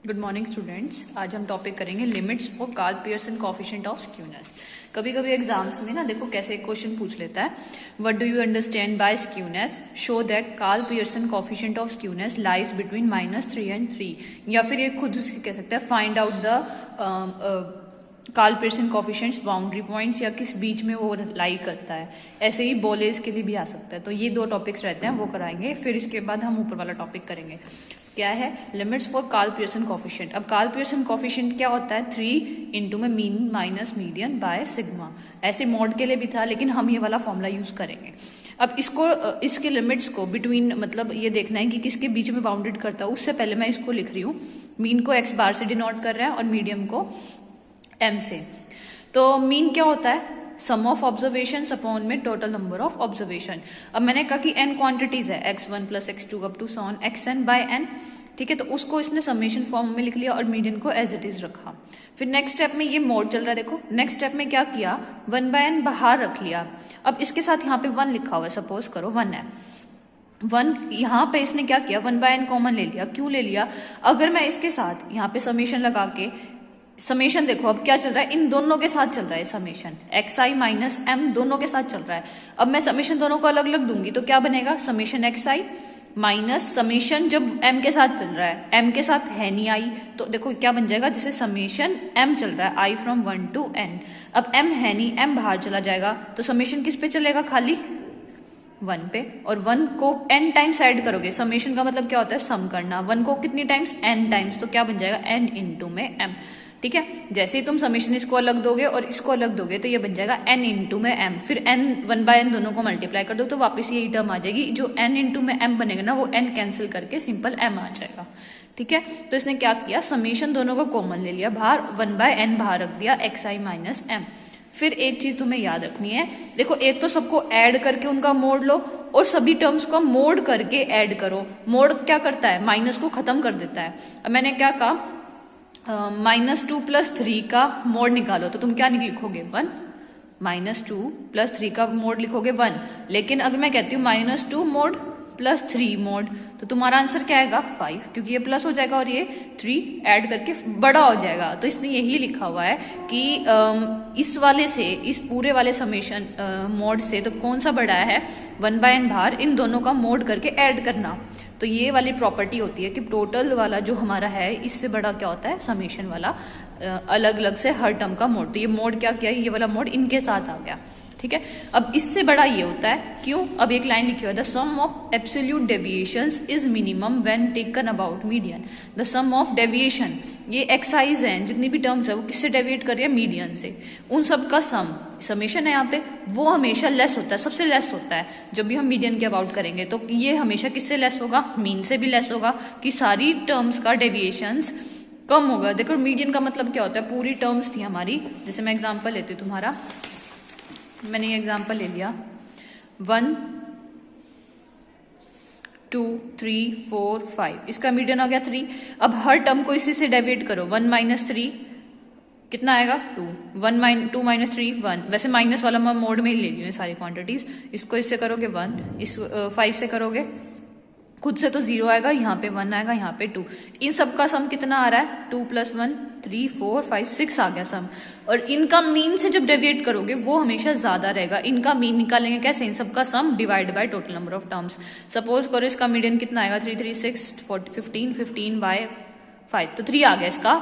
Good morning students. आज हम topic करेंगे limits for Karl Pearson coefficient of skewness. कभी कभी एग्जाम्स में ना देखो कैसे एक क्वेश्चन पूछ लेता है, what do you understand by skewness, show that Karl Pearson coefficient of skewness lies between -3 and 3, या फिर ये खुद उसकी कह सकते हैं find out the Karl Pearson coefficients boundary points, या किस बीच में वो लाई करता है। ऐसे ही बोलेस के लिए भी आ सकता है। तो ये दो टॉपिक्स रहते हैं, वो कराएंगे। फिर इसके बाद हम ऊपर वाला टॉपिक करेंगे, क्या है limits for Karl Pearson coefficient. अब कार्ल पियर्सन कोएफिशिएंट क्या होता है, 3 इंटू में mean minus median by sigma. ऐसे मॉड के लिए भी था, लेकिन हम ये वाला फॉर्मूला यूज करेंगे। अब इसको इसके लिमिट्स को बिटवीन मतलब ये देखना है कि किसके बीच में बाउंडेड करता है। उससे पहले मैं इसको लिख रही हूँ, मीन को एक्स बार से डिनोट कर रहे हैं और मीडियम को एम से। तो मीन क्या होता है, सम ऑफ ऑब्जर्वेशन अपॉन में टोटल नंबर ऑफ ऑब्जर्वेशन। अब मैंने कहा कि n क्वांटिटीज है, x1 + x2 up to so on xn by n, ठीक है। तो उसको इसने समेशन फॉर्म में लिख लिया और मीडियन को एज इट इज रखा। फिर नेक्स्ट स्टेप में ये मोड चल रहा है, देखो नेक्स्ट स्टेप में क्या किया, 1/n बाहर रख लिया। अब इसके साथ यहाँ पे 1 लिखा हुआ है, सपोज करो 1 है। 1 यहाँ पे इसने क्या किया, 1/n कॉमन ले लिया। क्यों ले लिया, अगर मैं इसके साथ यहाँ पे समेशन लगा के, समेशन देखो अब क्या चल रहा है, इन दोनों के साथ चल रहा है समेशन, xi माइनस m दोनों के साथ चल रहा है। अब मैं समेशन दोनों को अलग अलग दूंगी तो क्या बनेगा, समेशन xi माइनस समेशन जब m के साथ चल रहा है, m के साथ है नहीं i, तो देखो क्या बन जाएगा, जैसे समेशन m चल रहा है i फ्रॉम 1 to n। अब m है नहीं, m बाहर चला जाएगा, तो समेशन किस पे चलेगा, खाली 1 पे। और 1 को n टाइम्स ऐड करोगे, समेशन का मतलब क्या होता है, सम करना। 1 को कितनी टाइम्स, n टाइम्स, तो क्या बन जाएगा, n इंटू में m, ठीक है। जैसे ही तुम समेशन इसको अलग दोगे और इसको अलग दोगे तो ये बन जाएगा n इंटू में m। फिर n 1/n दोनों को मल्टीप्लाई कर दो तो वापस यही टर्म आ जाएगी। जो n इंटू में m बनेगा ना, वो n कैंसिल करके सिंपल m आ जाएगा, ठीक है। तो इसने क्या किया, समेशन दोनों को कॉमन ले लिया, बाहर 1/n बाहर रख दिया, xi माइनस m। फिर एक चीज तुम्हें याद रखनी है, देखो एक तो सबको ऐड करके उनका मोड लो और सभी टर्म्स को मोड करके ऐड करो। मोड क्या करता है, माइनस को खत्म कर देता है। अब मैंने क्या कहा, -2 + 3 का मोड निकालो, तो तुम क्या लिखोगे, 1। -2 + 3 का मोड लिखोगे 1। लेकिन अगर मैं कहती हूँ -2 मोड + 3 मोड, तो तुम्हारा आंसर क्या आएगा, 5, क्योंकि ये प्लस हो जाएगा और ये 3 ऐड करके बड़ा हो जाएगा। तो इसने यही लिखा हुआ है कि इस वाले से, इस पूरे वाले समेशन मोड से तो कौन सा बड़ा है, 1/n बाहर, इन दोनों का मोड करके ऐड करना। तो ये वाली प्रॉपर्टी होती है कि टोटल वाला जो हमारा है, इससे बड़ा क्या होता है, समेशन वाला अलग अलग से हर टर्म का मोड। तो ये मोड क्या किया, ये वाला मोड इनके साथ आ गया, ठीक है। अब इससे बड़ा ये होता है, क्यों, अब एक लाइन लिखी हुई है, the sum of absolute deviations is minimum when taken about median. The sum of deviation, ये एक्साइज है, जितनी भी टर्म्स है वो किससे डेविएट कर रही है, मीडियन से। उन सब का सम, समेशन है यहाँ पे, वो हमेशा लेस होता है, सबसे लेस होता है जब भी हम मीडियन के अबाउट करेंगे। तो ये हमेशा किससे लेस होगा, मीन से भी लेस होगा, कि सारी टर्म्स का डेविएशंस कम होगा। देखो मीडियन का मतलब क्या होता है, पूरी टर्म्स थी हमारी, जैसे मैं एग्जाम्पल लेती हूँ तुम्हारा, मैंने ये एग्जाम्पल ले लिया, 1 2 3 4 5, इसका मीडियन हो गया 3। अब हर टर्म को इसी से डेविएट करो, 1 - 3 कितना आएगा, 2। 2 - 3 1। वैसे माइनस वाला मैं मोड में ही ले ली हूँ सारी क्वांटिटीज। इसको इससे करोगे 1, इस 5 से करोगे खुद से तो 0 आएगा, यहाँ पे 1 आएगा, यहाँ पे 2। इन सब का सम कितना आ रहा है, 2 + 1 3 4 5 6 आ गया सम। और इनका मीन से जब डेविएट करोगे वो हमेशा ज्यादा रहेगा। इनका मीन निकालेंगे कैसे, इन सबका sum divide by total number of terms. Suppose करो इसका मीडियन कितना आएगा, 3 3 6 15 15 बाय 5, तो 3 आ गया, इसका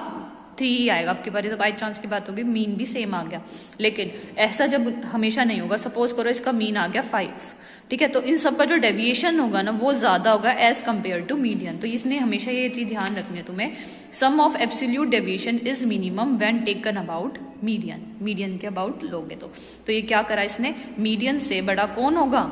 3 ही आएगा। आपकी बारी तो बाई चांस की बात होगी, मीन भी सेम आ गया। लेकिन ऐसा जब हमेशा नहीं होगा, सपोज करो इसका मीन आ गया 5, ठीक है, तो इन सब का जो डेविएशन होगा ना वो ज्यादा होगा एज कंपेयर टू मीडियन। तो इसने हमेशा ये चीज ध्यान रखनी है तुम्हें, sum of absolute deviation is minimum when taken about median, median के अबाउट लोगे तो ये क्या करा इसने, मीडियन से बड़ा कौन होगा,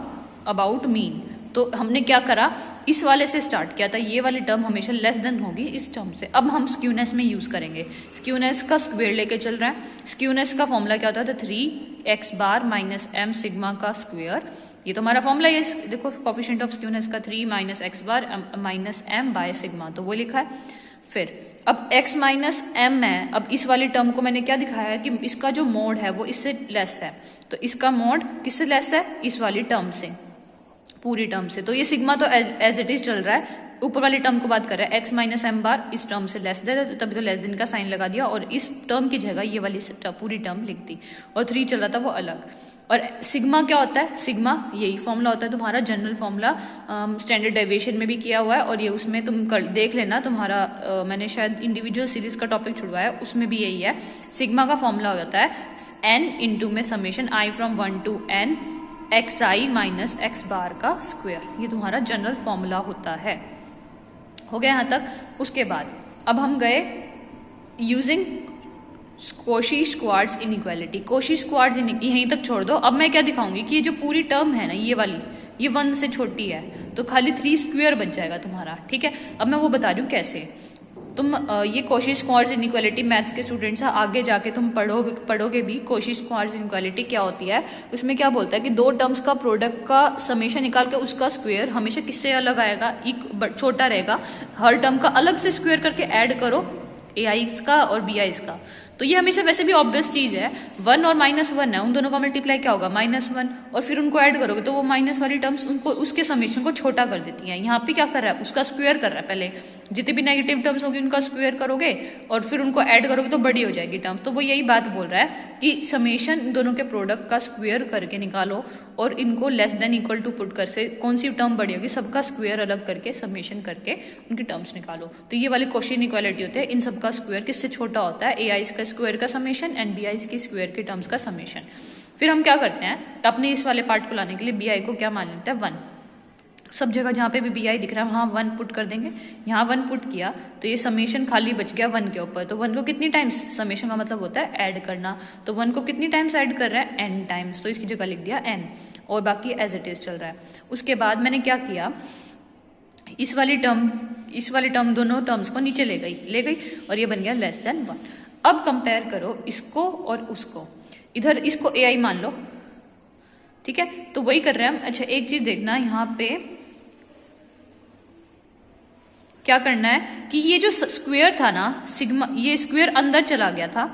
अबाउट मीन। तो हमने क्या करा, इस वाले से स्टार्ट किया था, ये वाली टर्म हमेशा लेस देन होगी इस टर्म से। अब हम स्क्यूनेस में यूज करेंगे, स्क्यूनेस का स्क्वायर लेके चल रहा है। स्क्यूनेस का फॉर्मूला क्या होता है, 3x बार माइनस m सिग्मा का स्क्वायर। ये तो हमारा फॉर्मूला है, देखो कोएफिशिएंट ऑफ स्क्यूनेस का 3 - x bar minus m by sigma, तो वो लिखा है। फिर अब x माइनस m है, अब इस वाली टर्म को मैंने क्या दिखाया है कि इसका जो मोड है वो इससे लेस है, तो इसका मोड किससे लेस है, इस वाली टर्म से, पूरी टर्म से। तो ये सिग्मा तो एज इट इज चल रहा है, ऊपर वाली टर्म को बात कर रहा है, x माइनस एम बार इस टर्म से लेस देन है, तो तभी तो लेस देन का साइन लगा दिया और इस टर्म की जगह ये वाली पूरी टर्म लिख दी, और 3 चल रहा था वो अलग। और सिग्मा क्या होता है, सिग्मा यही फॉर्मूला होता है तुम्हारा, जनरल फॉर्मूला स्टैंडर्ड डेविएशन में भी किया हुआ है, और ये उसमें तुम देख लेना, तुम्हारा मैंने शायद इंडिविजुअल सीरीज का टॉपिक छुड़वाया है, उसमें भी यही है। सिग्मा का फॉर्मूला हो जाता है n इंटू में summation i from 1 to n xi minus x बार का स्क्वायर, ये तुम्हारा जनरल फॉर्मूला होता है। हो गया यहाँ तक। उसके बाद अब हम गए यूजिंग कॉशी-स्क्वार्ट्ज इनइक्वालिटी। कॉशी-स्क्वार्ट्ज यहीं तक छोड़ दो। अब मैं क्या दिखाऊंगी कि ये जो पूरी टर्म है ना, ये वाली, ये 1 से छोटी है, तो खाली 3 स्क्वायर बच जाएगा तुम्हारा, ठीक है। अब मैं वो बता रही हूँ कैसे। तुम ये कॉशी-स्क्वार्ट्ज इनइक्वालिटी मैथ्स के स्टूडेंट्स हैं, आगे जाके तुम पढ़ोगे भी। कॉशी-स्क्वार्ट्ज इनइक्वालिटी क्या होती है, उसमें क्या बोलता है कि दो टर्म्स का प्रोडक्ट का समेशन निकाल के उसका स्क्वायर हमेशा किससे अलग आएगा, छोटा रहेगा। हर टर्म का अलग से स्क्वायर करके ऐड करो, ai का और bi का। तो ये हमेशा वैसे भी ऑब्वियस चीज है, 1 और -1 है, उन दोनों का मल्टीप्लाई क्या होगा, -1, और फिर उनको ऐड करोगे तो वो माइनस वाली टर्म्स उनको उसके समेशन को छोटा कर देती हैं। यहाँ पे क्या कर रहा है, उसका स्क्वायर कर रहा है। पहले जितनी भी नेगेटिव टर्म्स होगी उनका स्क्वायर करोगे और फिर उनको ऐड करोगे तो बड़ी हो जाएगी टर्म्स। तो वो यही बात बोल रहा है कि समेशन दोनों के प्रोडक्ट का स्क्वायर करके निकालो और इनको less than equal to put कर से कौन सी टर्म बड़ी होगी सबका स्क्वायर अलग करके समेशन करके उनकी टर्म्स निकालो। तो ये वाली क्वेश्चन इक्वालिटी होते हैं, इन सबका स्क्वायर किससे छोटा होता है, ai का स्क्वायर का समेशन एंड bi की स्क्वायर के टर्म्स का समेशन। फिर हम क्या करते हैं, अपने इस वाले पार्ट को लाने के लिए bi को क्या मान लेते हैं, 1। सब जगह जहाँ पे भी bi दिख रहा है वहाँ 1 पुट कर देंगे। यहाँ 1 पुट किया तो ये समेशन खाली बच गया 1 के ऊपर। तो 1 को कितनी टाइम्स, समेशन का मतलब होता है ऐड करना, तो 1 को कितनी टाइम्स ऐड कर रहा है, n टाइम्स, तो इसकी जगह लिख दिया n, और बाकी एज इट इज चल रहा है। उसके बाद मैंने क्या किया, इस वाली टर्म दोनों टर्म्स को नीचे ले गई और ये बन गया लेस देन 1। अब कंपेयर करो इसको और उसको, इधर इसको ai मान लो, ठीक है, तो वही कर रहे हैं हम। अच्छा एक चीज देखना, यहाँ पे क्या करना है कि ये जो स्क्वायर था ना सिग्मा, ये स्क्वायर अंदर चला गया था,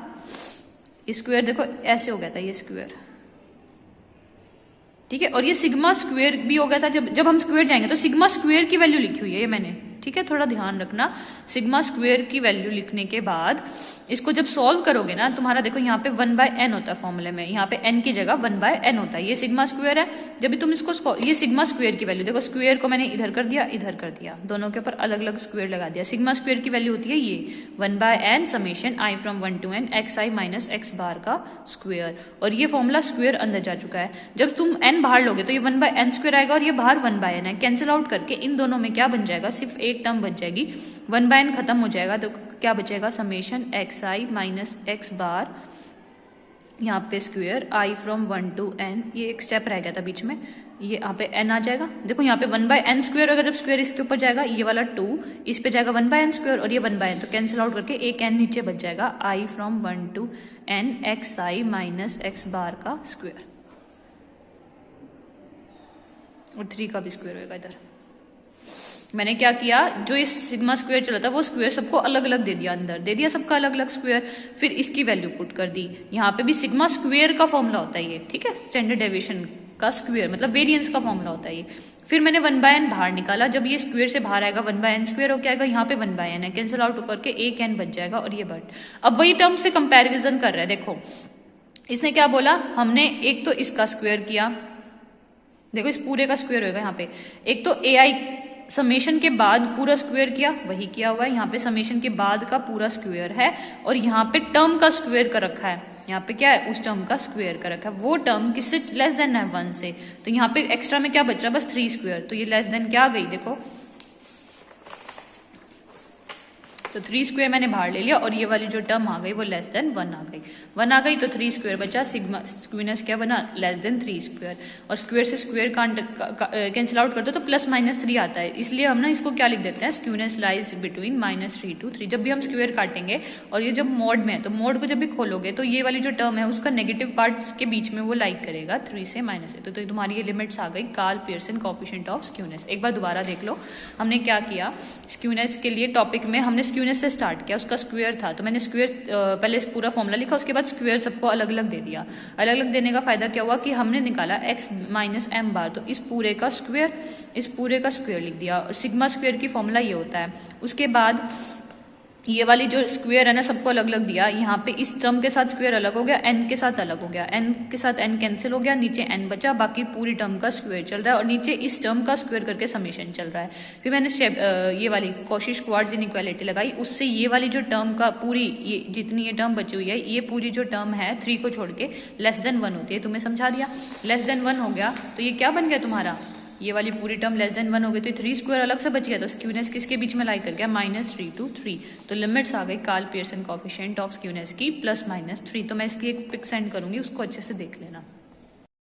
स्क्वायर देखो ऐसे हो गया था ये स्क्वायर, ठीक है, और ये सिग्मा स्क्वायर भी हो गया था। जब हम स्क्वायर जाएंगे तो सिग्मा स्क्वायर की वैल्यू लिखी हुई है ये मैंने, ठीक है, थोड़ा ध्यान रखना। सिग्मा स्क्वायर की वैल्यू लिखने के बाद इसको जब सॉल्व करोगे ना, तुम्हारा देखो यहाँ पे 1/n होता है फॉर्मूले में, यहाँ पे n की जगह 1/n होता है, ये सिग्मा स्क्वायर है। जब भी तुम इसको, ये सिग्मा स्क्वायर की वैल्यू देखो, स्क्वायर को मैंने इधर कर दिया, दोनों के ऊपर अलग अलग स्क्वायर लगा दिया। सिग्मा स्क्वायर की वैल्यू होती है ये 1/n summation i from 1 to n xi minus x बार का स्क्वायर, और ये फॉर्मूला स्क्वायर अंदर जा चुका है। जब तुम n बाहर लोगे तो ये 1/n स्क्वायर आएगा और ये बाहर 1/n है, कैंसिल आउट करके इन दोनों में क्या बन जाएगा, सिर्फ एक टर्म बच जाएगी, 1/n खत्म हो जाएगा तो क्या बचेगा, समेशन xi माइनस x बार, यहाँ पे square i from 1 to n, ये एक स्टेप रह गया था बीच में, ये यहाँ पे n आ जाएगा। देखो यहाँ पे 1/n स्क्वायर होगा, जब स्क्वायर इसके ऊपर जाएगा ये वाला 2 इस पे जाएगा 1/n स्क्वायर और ये 1/n, तो कैंसिल आउट करके एक n नीचे बच जाएगा, i from 1 to n xi minus x बार का स्क्वायर, और 3 का भी स्क्वायर होगा इधर। मैंने क्या किया, जो इस सिग्मा स्क्वायर चला था वो स्क्वायर सबको अलग अलग दे दिया, अंदर दे दिया सबका अलग अलग स्क्वायर, फिर इसकी वैल्यू पुट कर दी। यहाँ पे भी सिग्मा स्क्वायर का फॉर्मूला होता है ये, ठीक है, स्टैंडर्ड डेविएशन का स्क्वायर मतलब वेरिएंस का फॉर्मूला होता है ये। फिर मैंने 1/n बाहर निकाला, जब ये स्क्वायर से बाहर आएगा 1/n स्क्वायर हो क्या आएगा, यहाँ पे 1/n है, कैंसिल आउट करके एक n बच जाएगा और ये बट। अब वही टर्म से कंपेरिजन कर रहे हैं, देखो इसने क्या बोला, हमने एक तो इसका स्क्वायर किया, देखो इस पूरे का स्क्वायर होगा यहाँ पे, एक तो ai समेशन के बाद पूरा स्क्वायर किया, वही किया हुआ है, यहाँ पे समेशन के बाद का पूरा स्क्वायर है, और यहाँ पे टर्म का स्क्वायर कर रखा है, यहाँ पे क्या है, उस टर्म का स्क्वायर कर रखा है, वो टर्म किससे लेस देन है 1 से, तो यहाँ पे एक्स्ट्रा में क्या बच रहा है, बस 3 स्क्वायर, तो ये लेस देन क्या आ गई, देखो तो 3 स्क्वायर मैंने बाहर ले लिया और ये वाली जो टर्म आ गई वो लेस देन 1 आ गई, 1 आ गई तो 3 स्क्वायर बचा, सिग्मा स्क्वायर्स क्या बना, लेस देन 3 स्क्वायर, और स्क्वायर से स्क्वायर कैंसिल आउट कर दो तो प्लस माइनस 3 आता है, इसलिए हम ना इसको क्या लिख देते हैं, स्क्वायर्स लाइज बिटवीन -3 to 3। जब भी हम स्क्वायर काटेंगे और ये जब मोड में है तो मोड को जब भी खोलोगे तो ये वाली जो टर्म है उसका नेगेटिव पार्ट के बीच में वो लाइक करेगा 3 से -8, तो तुम्हारी ये लिमिट्स आ गई Karl Pearson coefficient of skewness. एक बार दोबारा देख लो, हमने क्या किया, स्क्यूनेस के लिए टॉपिक में हमने स्क्यूनेस से स्टार्ट किया, उसका स्क्वायर था, तो मैंने स्क्वायर पहले पूरा फॉर्मूला लिखा, उसके बाद स्क्वायर सबको अलग अलग दे दिया। अलग अलग देने का फायदा क्या हुआ कि हमने निकाला x माइनस m बार, तो इस पूरे का स्क्वायर लिख दिया, और सिग्मा स्क्वायर की फॉर्मूला ये होता है। उसके बाद ये वाली जो स्क्वायर है ना सबको अलग अलग दिया, यहाँ पे इस टर्म के साथ स्क्वायर अलग हो गया, n के साथ अलग हो गया, n के साथ n कैंसिल हो गया, नीचे n बचा, बाकी पूरी टर्म का स्क्वायर चल रहा है, और नीचे इस टर्म का स्क्वायर करके समेशन चल रहा है। फिर मैंने ये वाली कॉशी-श्वार्ट्ज इनइक्वालिटी लगाई, उससे ये वाली जो टर्म का पूरी ये जितनी ये टर्म बची हुई है, ये पूरी जो टर्म है 3 को छोड़ के लेस देन 1 होती है, तुम्हें समझा दिया। लेस देन 1 हो गया तो ये क्या बन गया तुम्हारा, ये वाली पूरी टर्म लेस देन 1 हो गई, तो 3 स्क्वायर अलग से बच गया, तो स्क्यूनेस किसके बीच में लाई कर गया, -3 to 3। तो लिमिट्स आ गई Karl Pearson coefficient of skewness की +-3। तो मैं इसकी एक पिक सेंड करूंगी, उसको अच्छे से देख लेना।